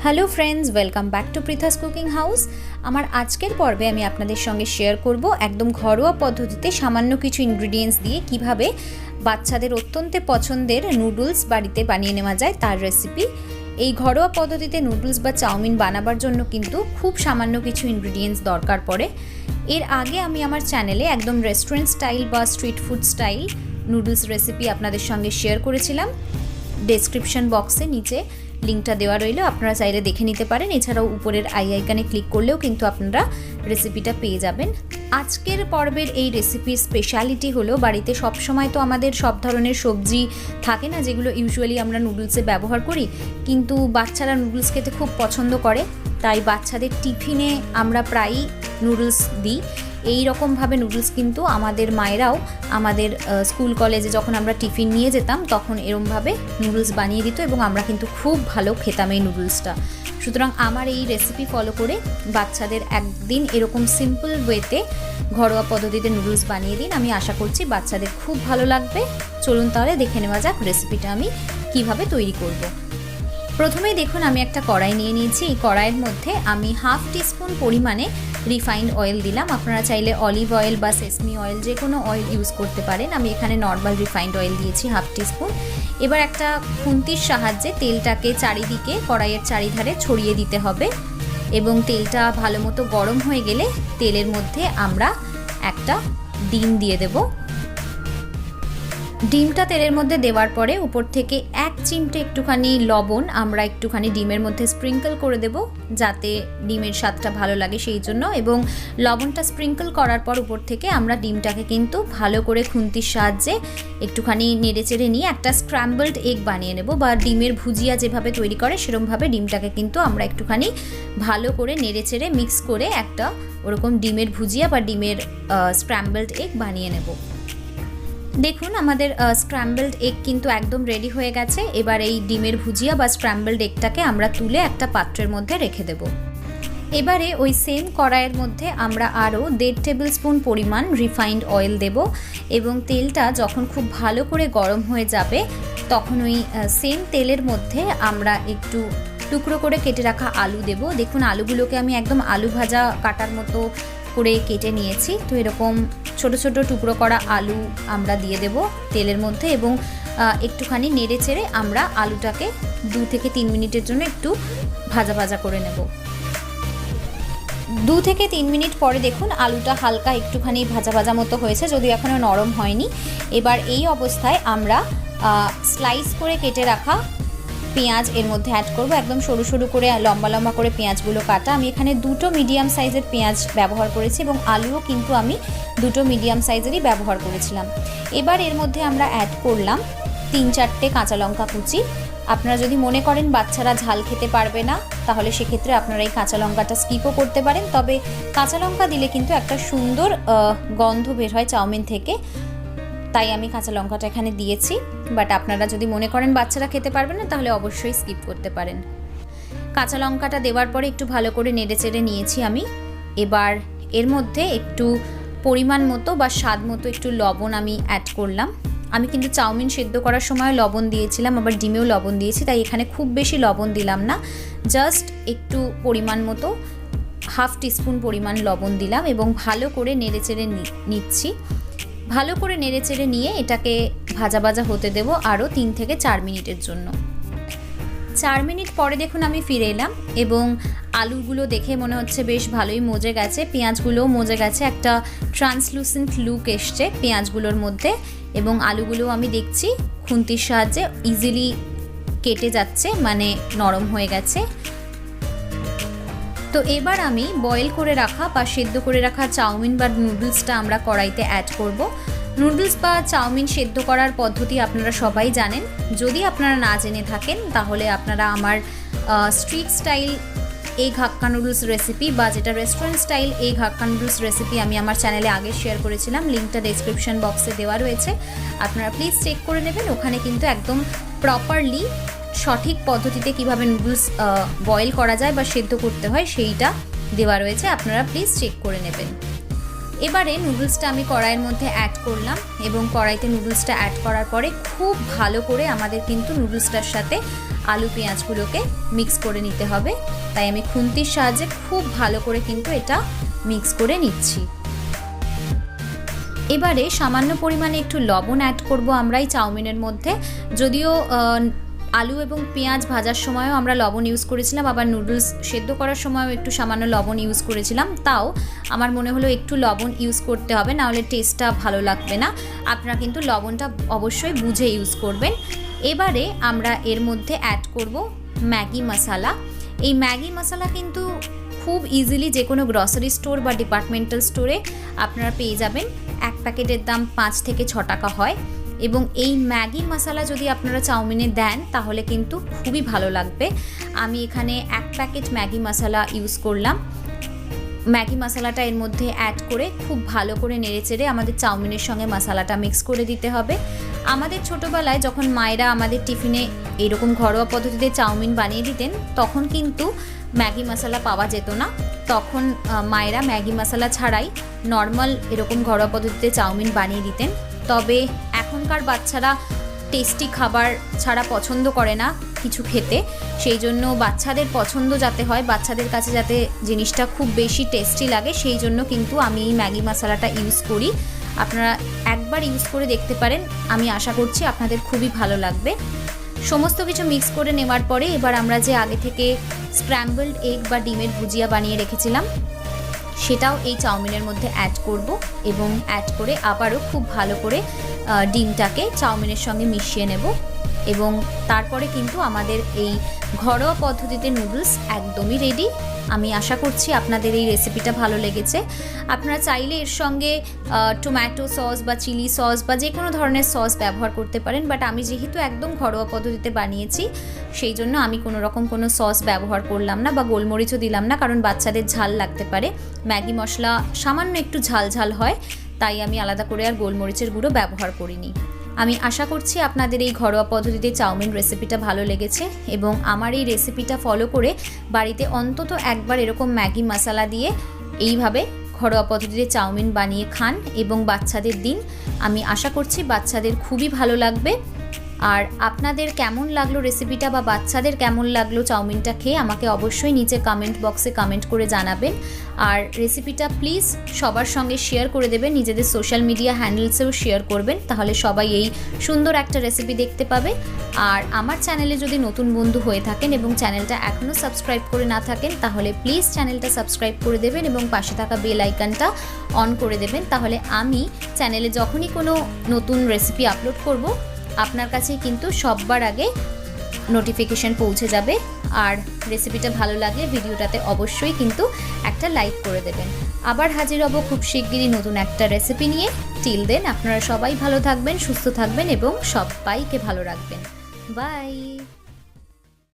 Hello friends, welcome back to Pritha's cooking house. আমার আজকের পর্বে আমি আপনাদের সঙ্গে শেয়ার করব একদম ঘরোয়া পদ্ধতিতে সামান্য কিছু ইনগ্রিডিয়েন্টস দিয়ে কিভাবে বাচ্চাদের অত্যন্ত পছন্দের নুডলস বাড়িতে বানিয়ে নেওয়া যায় তার রেসিপি। এই ঘরোয়া পদ্ধতিতে নুডলস বা চাউমিন বানাবার জন্য কিন্তু খুব সামান্য কিছু ইনগ্রিডিয়েন্টস দরকার পড়ে। এর আগে আমি আমার চ্যানেলে একদম রেস্টুরেন্ট স্টাইল বা street food style noodles recipe আপনাদের সঙ্গে শেয়ার করেছিলাম। ডেসক্রিপশন বক্সে নিচে লিঙ্কটা দেওয়া রইল, আপনারা চাইলে দেখে নিতে পারেন। এছাড়াও উপরের আইকনে ক্লিক করলেও কিন্তু আপনারা রেসিপিটা পেয়ে যাবেন। আজকের পর্বের এই রেসিপির স্পেশালিটি হলো, বাড়িতে সবসময় তো আমাদের সব ধরনের সবজি থাকে না যেগুলো ইউজুয়ালি আমরা নুডলসে ব্যবহার করি, কিন্তু বাচ্চারা নুডলস খেতে খুব পছন্দ করে। তাই বাচ্চাদের টিফিনে আমরা প্রায়ই নুডলস দিই। এই রকমভাবে নুডলস কিন্তু আমাদের মায়েরাও আমাদের স্কুল কলেজে যখন আমরা টিফিন নিয়ে যেতাম তখন এরমভাবে নুডলস বানিয়ে দিত এবং আমরা কিন্তু খুব ভালো খেতাম এই নুডলসটা। সুতরাং আমার এই রেসিপি ফলো করে বাচ্চাদের একদিন এরকম সিম্পল ওয়েতে ঘরোয়া পদ্ধতিতে নুডলস বানিয়ে দিন, আমি আশা করছি বাচ্চাদের খুব ভালো লাগবে। চলুন তাহলে দেখে নেওয়া যাক রেসিপিটা আমি কিভাবে তৈরি করব। প্রথমেই দেখুন আমি একটা কড়াই নিয়ে নিয়েছি। এই কড়াইয়ের মধ্যে আমি হাফ টিস্পুন পরিমাণে রিফাইন্ড অয়েল দিলাম। আপনারা চাইলে অলিভ অয়েল বা সেসমি অয়েল যে কোনো অয়েল ইউজ করতে পারেন। আমি এখানে নর্মাল রিফাইন্ড অয়েল দিয়েছি হাফ টিস্পুন। এবার একটা খুন্তির সাহায্যে তেলটাকে চারিদিকে কড়াইয়ের চারিধারে ছড়িয়ে দিতে হবে এবং তেলটা ভালো মতো গরম হয়ে গেলে তেলের মধ্যে আমরা একটা ডিম দিয়ে দেব। ডিমটা তেলের মধ্যে দেওয়ার পরে উপর থেকে এক চিমটে একটুখানি লবণ আমরা একটুখানি ডিমের মধ্যে স্প্রিঙ্কল করে দেব, যাতে ডিমের স্বাদটা ভালো লাগে সেই জন্য। এবং লবণটা স্প্রিঙ্কল করার পর উপর থেকে আমরা ডিমটাকে কিন্তু ভালো করে খুন্তির সাহায্যে একটুখানি নেড়েচেড়ে নিয়ে একটা স্ক্র্যাম্বলড এগ বানিয়ে নেব, বা ডিমের ভুজিয়া যেভাবে তৈরি করে সেরকমভাবে ডিমটাকে কিন্তু আমরা একটুখানি ভালো করে নেড়েচেড়ে মিক্স করে একটা ওরকম ডিমের ভুজিয়া বা ডিমের স্ক্র্যাম্বলড এগ বানিয়ে নেব। দেখুন আমাদের স্ক্র্যাম্বলড এগ কিন্তু একদম রেডি হয়ে গেছে। এবার এই ডিমের ভুজিয়া বা স্ক্র্যাম্বলড এগটাকে আমরা তুলে একটা পাত্রের মধ্যে রেখে দেব। এবারে ওই সেম কড়াইয়ের মধ্যে আমরা আরও 1.5 টেবিল স্পুন পরিমাণ রিফাইন্ড অয়েল দেব এবং তেলটা যখন খুব ভালো করে গরম হয়ে যাবে তখন ওই সেম তেলের মধ্যে আমরা একটু টুকরো করে কেটে রাখা আলু দেব। দেখুন আলুগুলোকে আমি একদম আলু ভাজা কাটার মতো করে কেটে নিয়েছি। তো এরকম ছোট ছোট টুকরো করা আলু আমরা দিয়ে দেব তেলের মধ্যে এবং একটুখানি নেড়ে চেড়ে আমরা আলুটাকে 2 থেকে 3 মিনিটের জন্য একটু ভাজা ভাজা করে নেব। 2 থেকে 3 মিনিট পরে দেখুন আলুটা হালকা একটুখানি ভাজা ভাজা মতো হয়েছে, যদিও এখনও নরম হয়নি। এবার এই অবস্থায় আমরা স্লাইস করে কেটে রাখা পেঁয়াজ এর মধ্যে অ্যাড করব। একদম সরু সরু করে লম্বা লম্বা করে পেঁয়াজগুলো কাটা। আমি এখানে 2টো মিডিয়াম সাইজের পেঁয়াজ ব্যবহার করেছি এবং আলুও কিন্তু আমি 2টো মিডিয়াম সাইজেরই ব্যবহার করেছিলাম। এবার এর মধ্যে আমরা অ্যাড করলাম 3-4টে কাঁচা লঙ্কা কুচি। আপনারা যদি মনে করেন বাচ্চারা ঝাল খেতে পারবে না তাহলে সেক্ষেত্রে আপনারা এই কাঁচা লঙ্কাটা স্কিপও করতে পারেন, তবে কাঁচা লঙ্কা দিলে কিন্তু একটা সুন্দর গন্ধ বের হয় চাউমিন থেকে, তাই আমি কাঁচা লঙ্কাটা এখানে দিয়েছি। বাট আপনারা যদি মনে করেন বাচ্চারা খেতে পারবে না তাহলে অবশ্যই স্কিপ করতে পারেন। কাঁচা লঙ্কাটা দেওয়ার পরে একটু ভালো করে নেড়েচেড়ে নিয়েছি আমি। এবার এর মধ্যে একটু পরিমাণ মতো বা স্বাদ মতো একটু লবণ আমি অ্যাড করলাম। আমি কিন্তু চাউমিন সেদ্ধ করার সময় লবণ দিয়েছিলাম, আবার ডিমেও লবণ দিয়েছি, তাই এখানে খুব বেশি লবণ দিলাম না, জাস্ট একটু পরিমাণ মতো হাফ টিস্পুন পরিমাণ লবণ দিলাম এবং ভালো করে নেড়েচেড়ে নিচ্ছি। ভালো করে নেড়েচেড়ে নিয়ে এটাকে ভাজা ভাজা হতে দেব আরও 3 থেকে 4 মিনিটের জন্য। 4 মিনিট পরে দেখুন আমি ফিরে এলাম এবং আলুগুলো দেখে মনে হচ্ছে বেশ ভালোই মজে গেছে, পেঁয়াজগুলোও মজে গেছে, একটা ট্রান্সলুসেন্ট লুক এসছে পেঁয়াজগুলোর মধ্যে এবং আলুগুলোও আমি দেখছি খুন্তির সাহায্যে ইজিলি কেটে যাচ্ছে, মানে নরম হয়ে গেছে। তো এবার আমি বয়েল করে রাখা বা সেদ্ধ করে রাখা চাউমিন বা নুডলসটা আমরা কড়াইতে অ্যাড করব। নুডলস বা চাউমিন সেদ্ধ করার পদ্ধতি আপনারা সবাই জানেন। যদি আপনারা না জেনে থাকেন তাহলে আপনারা আমার স্ট্রিট স্টাইল এগ হাক্কা নুডলস রেসিপি বা যেটা রেস্টুরেন্ট স্টাইল এগ হাক্কা নুডলস রেসিপি আমি আমার চ্যানেলে আগে শেয়ার করেছিলাম, লিঙ্কটা ডেসক্রিপশন বক্সে দেওয়া রয়েছে, আপনারা প্লিজ চেক করে নেবেন। ওখানে কিন্তু একদম প্রপারলি সঠিক পদ্ধতিতে কিভাবে নুডলস বয়েল করা যায় বা সেদ্ধ করতে হয় সেইটা দেওয়া রয়েছে, আপনারা প্লিজ চেক করে নেবেন। এবারে নুডলসটা আমি কড়াইয়ের মধ্যে অ্যাড করলাম এবং কড়াইতে নুডলসটা অ্যাড করার পরে খুব ভালো করে আমাদের কিন্তু নুডলসটার সাথে আলু পেঁয়াজগুলোকে মিক্স করে নিতে হবে। তাই আমি খুন্তির সাহায্যে খুব ভালো করে কিন্তু এটা মিক্স করে নিচ্ছি। এবারে সামান্য পরিমাণে একটু লবণ অ্যাড করব আমরা এই চাউমিনের মধ্যে। যদিও আলু এবং পেঁয়াজ ভাজার সময়ও আমরা লবণ ইউজ করেছিলাম, আবার নুডলস সেদ্ধ করার সময়ও একটু সামান্য লবণ ইউজ করেছিলাম, তাও আমার মনে হলো একটু লবণ ইউজ করতে হবে, নাহলে টেস্টটা ভালো লাগবে না। আপনারা কিন্তু লবণটা অবশ্যই বুঝে ইউজ করবেন। এবারে আমরা এর মধ্যে অ্যাড করব ম্যাগি মশলা। এই ম্যাগি মশলা কিন্তু খুব ইজিলি যে কোনো গ্রসারি স্টোর বা ডিপার্টমেন্টাল স্টোরে আপনারা পেয়ে যাবেন। এক প্যাকেটের দাম 5 থেকে 6 টাকা হয়, এবং এই ম্যাগি মশলা যদি আপনারা চাউমিনে দেন তাহলে কিন্তু খুবই ভালো লাগবে। আমি এখানে 1 প্যাকেট ম্যাগি মশলা ইউজ করলাম। ম্যাগি মশলাটা এর মধ্যে অ্যাড করে খুব ভালো করে নেড়েচেড়ে আমাদের চাউমিনের সঙ্গে মশলাটা মিক্স করে দিতে হবে। আমাদের ছোটোবেলায় যখন মায়েরা আমাদের টিফিনে এরকম ঘরোয়া পদ্ধতিতে চাউমিন বানিয়ে দিতেন, তখন কিন্তু ম্যাগি মশলা পাওয়া যেত না। তখন মায়েরা ম্যাগি মশলা ছাড়াই নর্মাল এরকম ঘরোয়া পদ্ধতিতে চাউমিন বানিয়ে দিতেন। তবে এখনকার বাচ্চারা টেস্টি খাবার ছাড়া পছন্দ করে না কিছু খেতে, সেই জন্য বাচ্চাদের পছন্দ যাতে হয়, বাচ্চাদের কাছে যাতে জিনিসটা খুব বেশি টেস্টি লাগে, সেই জন্য কিন্তু আমি এই ম্যাগি মশলাটা ইউজ করি। আপনারা একবার ইউজ করে দেখতে পারেন, আমি আশা করছি আপনাদের খুবই ভালো লাগবে। সমস্ত কিছু মিক্স করে নেওয়ার পরে এবার আমরা যে আগে থেকে স্ক্র্যাম্বলড এগ বা ডিমের ভুজিয়া বানিয়ে রেখেছিলাম সেটাও এই চাউমিনের মধ্যে অ্যাড করব, এবং অ্যাড করে আবারও খুব ভালো করে ডিমটাকে চাউমিনের সঙ্গে মিশিয়ে নেব। এবং তারপরে কিন্তু আমাদের এই ঘরোয়া পদ্ধতিতে নুডলস একদমই রেডি। আমি আশা করছি আপনাদের এই রেসিপিটা ভালো লেগেছে। আপনারা চাইলে এর সঙ্গে টমেটো সস বা চিলি সস বা যে কোনো ধরনের সস ব্যবহার করতে পারেন, বাট আমি যেহেতু একদম ঘরোয়া পদ্ধতিতে বানিয়েছি সেই জন্য আমি কোনো সস ব্যবহার করলাম না, বা গোলমরিচও দিলাম না, কারণ বাচ্চাদের ঝাল লাগতে পারে। ম্যাগি মশলা সামান্য একটু ঝাল ঝাল হয়, তাই আমি আলাদা করে আর গোলমরিচের গুঁড়ো ব্যবহার করিনি। আমি আশা করছি আপনাদের এই ঘরোয়া পদ্ধতিতে চাউমিন রেসিপিটা ভালো লেগেছে, এবং আমার এই রেসিপিটা ফলো করে বাড়িতে অন্তত একবার এরকম ম্যাগি মশলা দিয়ে এইভাবে ঘরোয়া পদ্ধতিতে চাউমিন বানিয়ে খান এবং বাচ্চাদের দিন। আমি আশা করছি বাচ্চাদের খুবই ভালো লাগবে। আর আপনাদের কেমন লাগলো রেসিপিটা, বা বাচ্চাদের কেমন লাগলো চাউমিনটা খেয়ে, আমাকে অবশ্যই নিচে কমেন্ট বক্সে কমেন্ট করে জানাবেন। আর রেসিপিটা প্লিজ সবার সঙ্গে শেয়ার করে দেবেন, নিজেদের সোশ্যাল মিডিয়া হ্যান্ডেলসেও শেয়ার করবেন, তাহলে সবাই এই সুন্দর একটা রেসিপি দেখতে পাবে। আর আমার চ্যানেলে যদি নতুন বন্ধু হয়ে থাকেন এবং চ্যানেলটা এখনও সাবস্ক্রাইব করে না থাকেন, তাহলে প্লিজ চ্যানেলটা সাবস্ক্রাইব করে দেবেন এবং পাশে থাকা বেল আইকনটা অন করে দেবেন। তাহলে আমি চ্যানেলে যখনই কোনো নতুন রেসিপি আপলোড করব আপনার কাছে কিন্তু সববার আগে নোটিফিকেশন পৌঁছে যাবে। আর রেসিপিটা ভালো লাগলে ভিডিওটাতে অবশ্যই কিন্তু একটা লাইক করে দেবেন। আবার হাজির হব খুব শিগগিরই নতুন একটা রেসিপি নিয়ে। টিল দেন আপনারা সবাই ভালো থাকবেন, সুস্থ থাকবেন এবং সবাইকে ভালো রাখবেন। বাই।